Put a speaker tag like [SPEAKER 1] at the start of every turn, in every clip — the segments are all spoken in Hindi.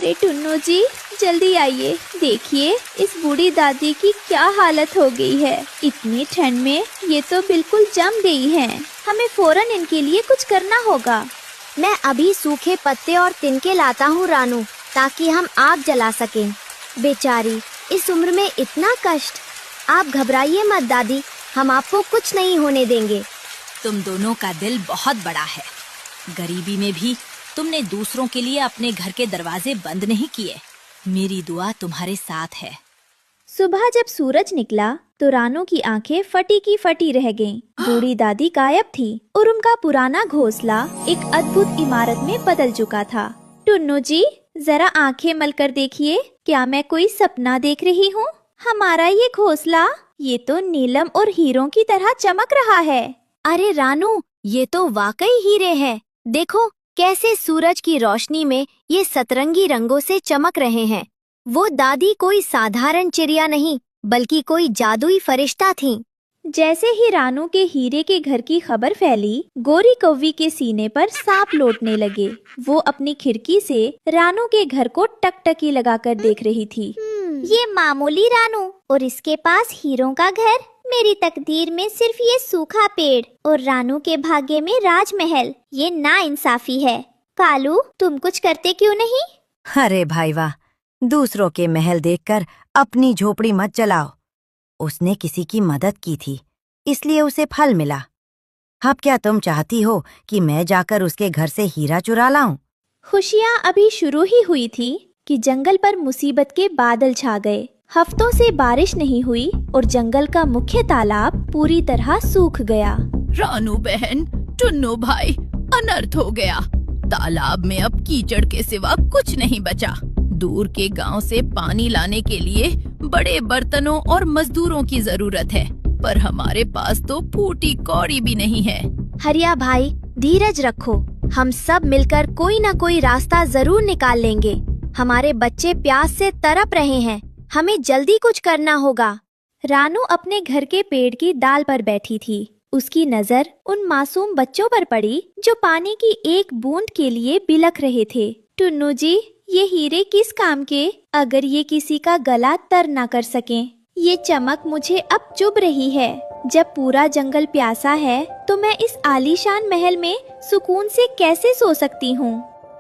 [SPEAKER 1] अरे टुन्नू जी, जल्दी आइए, देखिए इस बूढ़ी दादी की क्या हालत हो गई है। इतनी ठंड में ये तो बिल्कुल जम गई हैं। हमें फौरन इनके लिए कुछ करना होगा।
[SPEAKER 2] मैं अभी सूखे पत्ते और तिनके लाता हूँ रानू, ताकि हम आग जला सकें। बेचारी, इस उम्र में इतना कष्ट। आप घबराइए मत दादी, हम आपको कुछ नहीं होने देंगे।
[SPEAKER 3] तुम दोनों का दिल बहुत बड़ा है। गरीबी में भी तुमने दूसरों के लिए अपने घर के दरवाजे बंद नहीं किए। मेरी दुआ तुम्हारे साथ है।
[SPEAKER 1] सुबह जब सूरज निकला तो रानू की आंखें फटी की फटी रह गईं। बूढ़ी दादी गायब थी और उनका पुराना घोंसला एक अद्भुत इमारत में बदल चुका था। टुन्नू जी, जरा आंखें मलकर देखिए, क्या मैं कोई सपना देख रही हूँ? हमारा ये घोंसला, ये तो नीलम और हीरों की तरह चमक रहा है।
[SPEAKER 2] अरे रानू, ये तो वाकई हीरे हैं। देखो कैसे सूरज की रोशनी में ये सतरंगी रंगों से चमक रहे हैं। वो दादी कोई साधारण चिड़िया नहीं, बल्कि कोई जादुई फरिश्ता थी।
[SPEAKER 1] जैसे ही रानू के हीरे के घर की खबर फैली, गोरी कौवी के सीने पर सांप लौटने लगे। वो अपनी खिड़की से रानू के घर को टकटकी लगाकर देख रही थी।
[SPEAKER 4] ये मामूली रानू और इसके पास हीरों का घर। मेरी तकदीर में सिर्फ ये सूखा पेड़ और रानू के भाग्य में राजमहल। ये नाइंसाफी है। कालू, तुम कुछ करते क्यों नहीं?
[SPEAKER 5] अरे भाई वाह, दूसरों के महल देखकर अपनी झोपड़ी मत जलाओ। उसने किसी की मदद की थी, इसलिए उसे फल मिला। अब क्या तुम चाहती हो कि मैं जाकर उसके घर से हीरा चुरा लाऊं?
[SPEAKER 1] खुशियाँ अभी शुरू ही हुई थी कि जंगल पर मुसीबत के बादल छा गए। हफ्तों से बारिश नहीं हुई और जंगल का मुख्य तालाब पूरी तरह सूख गया।
[SPEAKER 3] रानू बहन, टुन्नू भाई, अनर्थ हो गया। तालाब में अब कीचड़ के सिवा कुछ नहीं बचा। दूर के गांव से पानी लाने के लिए बड़े बर्तनों और मजदूरों की जरूरत है, पर हमारे पास तो फूटी कौड़ी भी नहीं है।
[SPEAKER 2] हरिया भाई, धीरज रखो। हम सब मिलकर कोई न कोई रास्ता जरूर निकाल लेंगे। हमारे बच्चे प्यास से तड़प रहे हैं। हमें जल्दी कुछ करना होगा।
[SPEAKER 1] रानू अपने घर के पेड़ की डाल पर बैठी थी। उसकी नजर उन मासूम बच्चों पर पड़ी जो पानी की एक बूंद के लिए बिलख रहे थे। टुन्नू जी, ये हीरे किस काम के, अगर ये किसी का गला तर ना कर सकें। ये चमक मुझे अब चुभ रही है। जब पूरा जंगल प्यासा है तो मैं इस आलीशान महल में सुकून से कैसे सो सकती हूँ?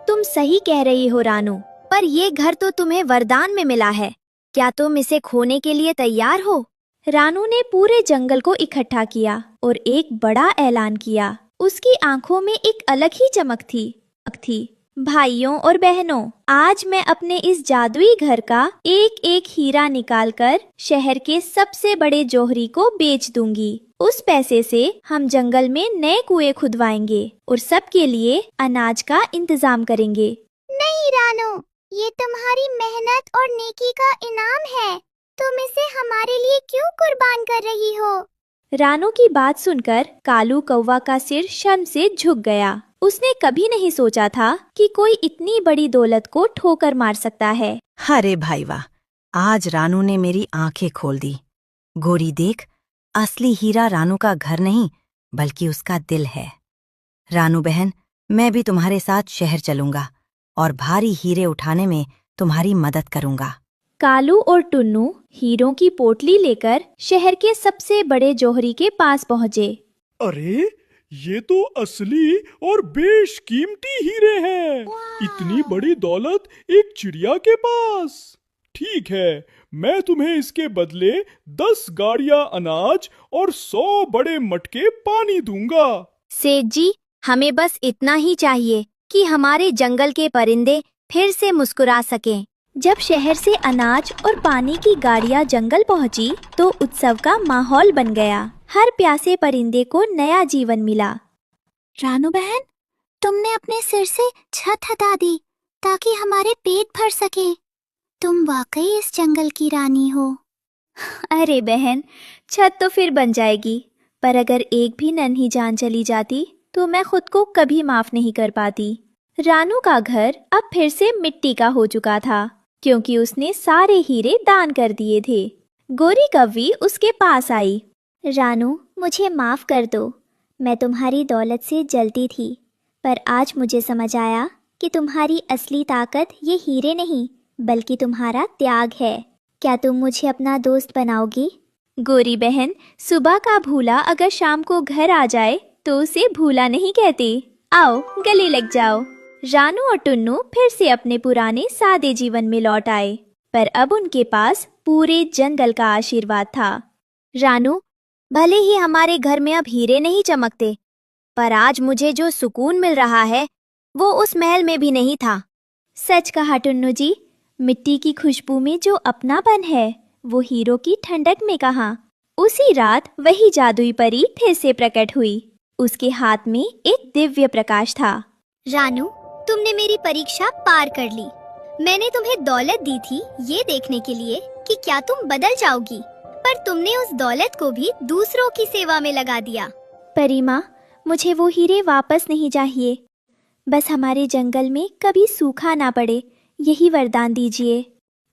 [SPEAKER 2] तुम सही कह रही हो रानू, पर ये घर तो तुम्हें वरदान में मिला है। क्या तुम इसे खोने के लिए तैयार हो?
[SPEAKER 1] रानू ने पूरे जंगल को इकट्ठा किया और एक बड़ा ऐलान किया। उसकी आंखों में एक अलग ही चमक थी। भाइयों और बहनों, आज मैं अपने इस जादुई घर का एक एक हीरा निकालकर शहर के सबसे बड़े जौहरी को बेच दूंगी। उस पैसे से हम जंगल में नए कुएं खुदवाएंगे और सबके लिए अनाज का इंतजाम करेंगे।
[SPEAKER 4] नहीं रानू, ये तुम्हारी मेहनत और नेकी का इनाम है। तुम इसे हमारे लिए क्यों कुर्बान कर रही हो?
[SPEAKER 1] रानू की बात सुनकर कालू कौवा का सिर शर्म से झुक गया। उसने कभी नहीं सोचा था कि कोई इतनी बड़ी दौलत को ठोकर मार सकता है।
[SPEAKER 5] अरे भाई वाह, आज रानू ने मेरी आंखें खोल दी। गोरी देख, असली हीरा रानू का घर नहीं बल्कि उसका दिल है। रानू बहन, मैं भी तुम्हारे साथ शहर चलूंगा और भारी हीरे उठाने में तुम्हारी मदद करूंगा।
[SPEAKER 1] कालू और टुन्नू हीरों की पोटली लेकर शहर के सबसे बड़े जौहरी के पास पहुँचे।
[SPEAKER 6] अरे, ये तो असली और बेशकीमती हीरे हैं। इतनी बड़ी दौलत एक चिड़िया के पास। ठीक है, मैं तुम्हें इसके बदले 10 गाड़ियां अनाज और 100 बड़े मटके पानी दूंगा।
[SPEAKER 2] सेठ जी, हमें बस इतना ही चाहिए कि हमारे जंगल के परिंदे फिर से मुस्कुरा सकें।
[SPEAKER 1] जब शहर से अनाज और पानी की गाड़ियां जंगल पहुंची तो उत्सव का माहौल बन गया। हर प्यासे परिंदे को नया जीवन मिला।
[SPEAKER 4] रानू बहन, तुमने अपने सिर से छत हटा दी ताकि हमारे पेट भर सके। तुम वाकई इस जंगल की रानी हो।
[SPEAKER 1] अरे बहन, छत तो फिर बन जाएगी, पर अगर एक भी नन्ही जान चली जाती तो मैं खुद को कभी माफ नहीं कर पाती। रानू का घर अब फिर से मिट्टी का हो चुका था, क्योंकि उसने सारे हीरे दान कर दिए थे। गोरी कौवी उसके पास आई।
[SPEAKER 4] रानू, मुझे माफ कर दो। मैं तुम्हारी दौलत से जलती थी, पर आज मुझे समझ आया कि तुम्हारी असली ताकत ये हीरे नहीं बल्कि तुम्हारा त्याग है। क्या तुम मुझे अपना दोस्त बनाओगी?
[SPEAKER 1] गोरी बहन, सुबह का भूला अगर शाम को घर आ जाए तो उसे भूला नहीं कहते। आओ गले लग जाओ। रानू और टुन्नू फिर से अपने पुराने सादे जीवन में लौट आए, पर अब उनके पास पूरे जंगल का आशीर्वाद था।
[SPEAKER 2] रानू, भले ही हमारे घर में अब हीरे नहीं चमकते, पर आज मुझे जो सुकून मिल रहा है वो उस महल में भी नहीं था।
[SPEAKER 1] सच कहा टुन्नू जी, मिट्टी की खुशबू में जो अपनापन है वो हीरो की ठंडक में कहाँ। उसी रात वही जादुई परी फिर से प्रकट हुई। उसके हाथ में एक दिव्य प्रकाश था।
[SPEAKER 4] रानू, तुमने मेरी परीक्षा पार कर ली। मैंने तुम्हें दौलत दी थी ये देखने के लिए कि क्या तुम बदल जाओगी, पर तुमने उस दौलत को भी दूसरों की सेवा में लगा दिया।
[SPEAKER 1] परी माँ, मुझे वो हीरे वापस नहीं चाहिए। बस हमारे जंगल में कभी सूखा ना पड़े, यही वरदान दीजिए।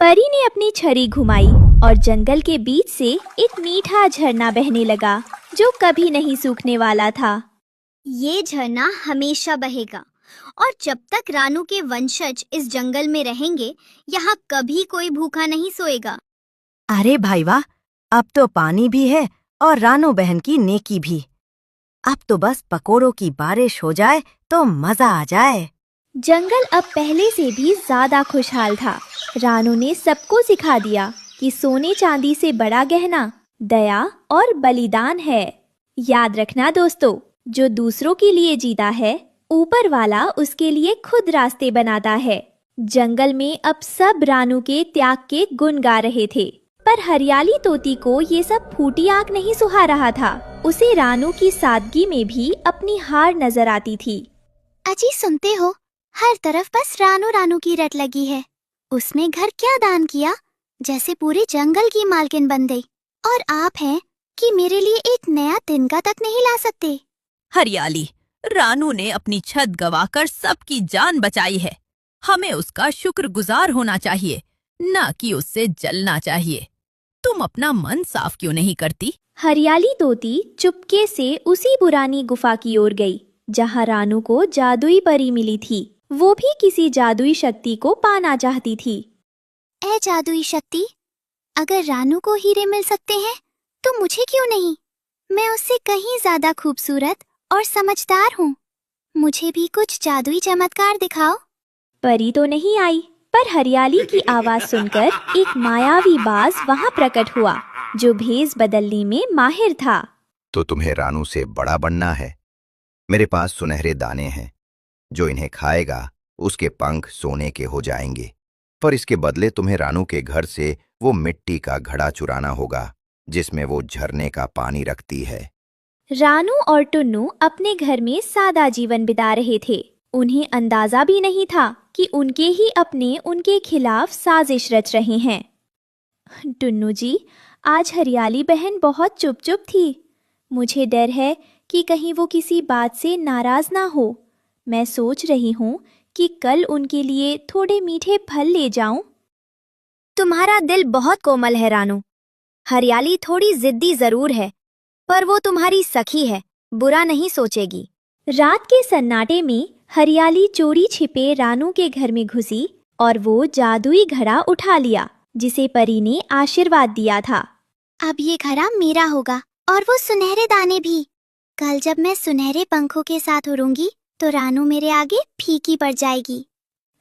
[SPEAKER 1] परी ने अपनी छड़ी घुमाई और जंगल के बीच से एक मीठा झरना बहने लगा जो कभी नहीं सूखने वाला था।
[SPEAKER 4] ये झरना हमेशा बहेगा और जब तक रानू के वंशज इस जंगल में रहेंगे, यहाँ कभी कोई भूखा नहीं सोएगा।
[SPEAKER 5] अरे भाई वाह, अब तो पानी भी है और रानू बहन की नेकी भी। अब तो बस पकोड़ों की बारिश हो जाए तो मजा आ जाए।
[SPEAKER 1] जंगल अब पहले से भी ज्यादा खुशहाल था। रानू ने सबको सिखा दिया कि सोने चांदी से बड़ा गहना दया और बलिदान है। याद रखना दोस्तों, जो दूसरों के लिए जीता है, ऊपर वाला उसके लिए खुद रास्ते बनाता है। जंगल में अब सब रानू के त्याग के गुण गा रहे थे, पर हरियाली तोती को ये सब फूटी आंख नहीं सुहा रहा था। उसे रानू की सादगी में भी अपनी हार नजर आती थी।
[SPEAKER 4] अजी सुनते हो, हर तरफ बस रानू रानू की रट लगी है। उसने घर क्या दान किया, जैसे पूरे जंगल की मालकिन बन गई। और आप हैं कि मेरे लिए एक नया तिनका तक नहीं ला सकते।
[SPEAKER 3] हरियाली, रानू ने अपनी छत गवाकर सबकी जान बचाई है। हमें उसका शुक्रगुजार होना चाहिए, न कि उससे जलना चाहिए। तुम अपना मन साफ क्यों नहीं करती?
[SPEAKER 1] हरियाली तोती चुपके से उसी पुरानी गुफा की ओर गई जहाँ रानू को जादुई परी मिली थी। वो भी किसी जादुई शक्ति को पाना चाहती थी।
[SPEAKER 4] ए जादुई शक्ति, अगर रानू को हीरे मिल सकते हैं तो मुझे क्यों नहीं? मैं उससे कहीं ज्यादा खूबसूरत और समझदार हूँ। मुझे भी कुछ जादुई चमत्कार दिखाओ।
[SPEAKER 1] परी तो नहीं आई, पर हरियाली की आवाज सुनकर एक मायावी बाज वहाँ प्रकट हुआ जो भेष बदलने में माहिर था।
[SPEAKER 7] तो तुम्हें रानू से बड़ा बनना है। मेरे पास सुनहरे दाने हैं, जो इन्हें खाएगा उसके पंख सोने के हो जाएंगे। पर इसके बदले तुम्हें रानू के घर से वो मिट्टी का घड़ा चुराना होगा जिसमें वो झरने का पानी रखती है।
[SPEAKER 1] रानू और टुन्नू अपने घर में सादा जीवन बिता रहे थे। उन्हें अंदाजा भी नहीं था कि उनके ही अपने उनके खिलाफ साजिश रच रहे हैं। टुन्नू जी, आज हरियाली बहन बहुत चुप चुप थी। मुझे डर है कि कहीं वो किसी बात से नाराज ना हो। मैं सोच रही हूँ कि कल उनके लिए थोड़े मीठे फल ले जाऊं।
[SPEAKER 2] तुम्हारा दिल बहुत कोमल है रानू। हरियाली थोड़ी जिद्दी जरूर है, पर वो तुम्हारी सखी है, बुरा नहीं सोचेगी।
[SPEAKER 1] रात के सन्नाटे में हरियाली चोरी छिपे रानू के घर में घुसी और वो जादुई घड़ा उठा लिया जिसे परी ने आशीर्वाद दिया था।
[SPEAKER 4] अब ये घड़ा मेरा होगा और वो सुनहरे दाने भी। कल जब मैं सुनहरे पंखों के साथ उड़ूंगी तो रानू मेरे आगे फीकी पड़ जाएगी।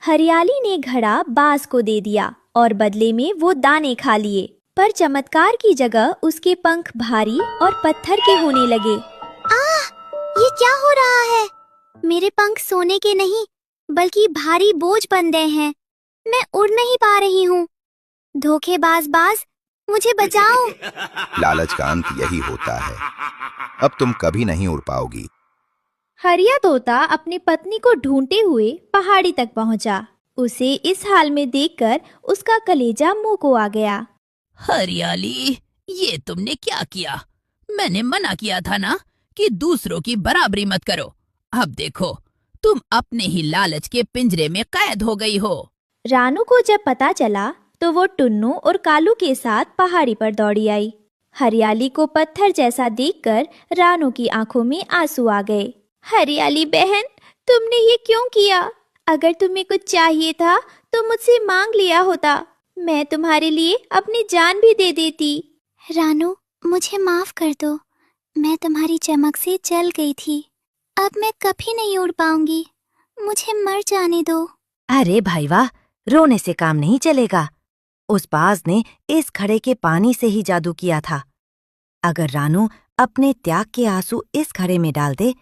[SPEAKER 1] हरियाली ने घड़ा बाज को दे दिया और बदले में वो दाने खा लिए, पर चमत्कार की जगह उसके पंख भारी और पत्थर के होने लगे।
[SPEAKER 4] ये क्या हो रहा है? मेरे पंख सोने के नहीं बल्कि भारी बोझ बन गए हैं। मैं उड़ नहीं पा रही हूँ। धोखेबाज बाज, मुझे बचाओ।
[SPEAKER 7] लालच का अंत यही होता है। अब तुम कभी नहीं उड़ पाओगी।
[SPEAKER 1] हरिया तोता अपनी पत्नी को ढूंढते हुए पहाड़ी तक पहुंचा। उसे इस हाल में देखकर उसका कलेजा मुंह को आ गया।
[SPEAKER 3] हरियाली, ये तुमने क्या किया? मैंने मना किया था ना कि दूसरों की बराबरी मत करो। अब देखो, तुम अपने ही लालच के पिंजरे में कैद हो गई हो।
[SPEAKER 1] रानू को जब पता चला तो वो टुन्नू और कालू के साथ पहाड़ी पर दौड़ी आई। हरियाली को पत्थर जैसा देखकर रानू की आंखों में आंसू आ गए। हरियाली बहन, तुमने ये क्यों किया? अगर तुम्हें कुछ चाहिए था तो मुझसे मांग लिया होता। मैं तुम्हारे लिए अपनी जान भी दे देती।
[SPEAKER 4] रानू, मुझे माफ कर दो। मैं तुम्हारी चमक से जल गई थी। अब मैं कभी नहीं उड़ पाऊंगी। मुझे मर जाने दो।
[SPEAKER 5] अरे भाई वाह, रोने से काम नहीं चलेगा। उस बाज ने इस घड़े के पानी से ही जादू किया था। अगर रानू अपने त्याग के आंसू इस घड़े में डाल दे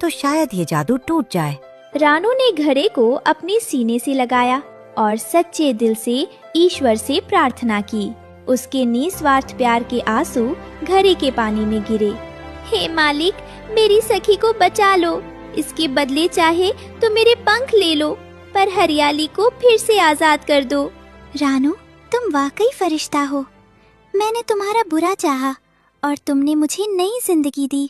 [SPEAKER 5] तो शायद ये जादू टूट जाए।
[SPEAKER 1] रानू ने घड़े को अपने सीने से लगाया और सच्चे दिल से ईश्वर से प्रार्थना की। उसके निस्वार्थ प्यार के आंसू घड़े के पानी में गिरे। हे मालिक, मेरी सखी को बचा लो। इसके बदले चाहे तो मेरे पंख ले लो, पर हरियाली को फिर से आजाद कर दो।
[SPEAKER 4] रानू, तुम वाकई फरिश्ता हो। मैंने तुम्हारा बुरा चाहा और तुमने मुझे नई जिंदगी दी।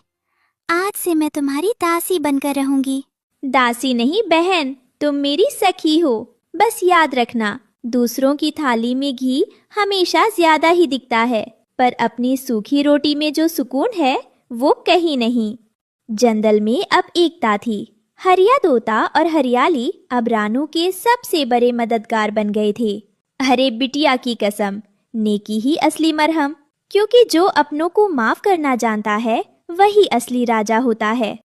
[SPEAKER 4] आज से मैं तुम्हारी दासी बनकर रहूंगी।
[SPEAKER 1] दासी नहीं बहन, तुम मेरी सखी हो। बस याद रखना, दूसरों की थाली में घी हमेशा ज्यादा ही दिखता है, पर अपनी सूखी रोटी में जो सुकून है वो कहीं नहीं। जंगल में अब एकता थी। हरिया तोता और हरियाली अब रानू के सबसे बड़े मददगार बन गए थे। अरे बिटिया की कसम, नेकी ही असली मरहम, क्योंकि जो अपनों को माफ करना जानता है वही असली राजा होता है।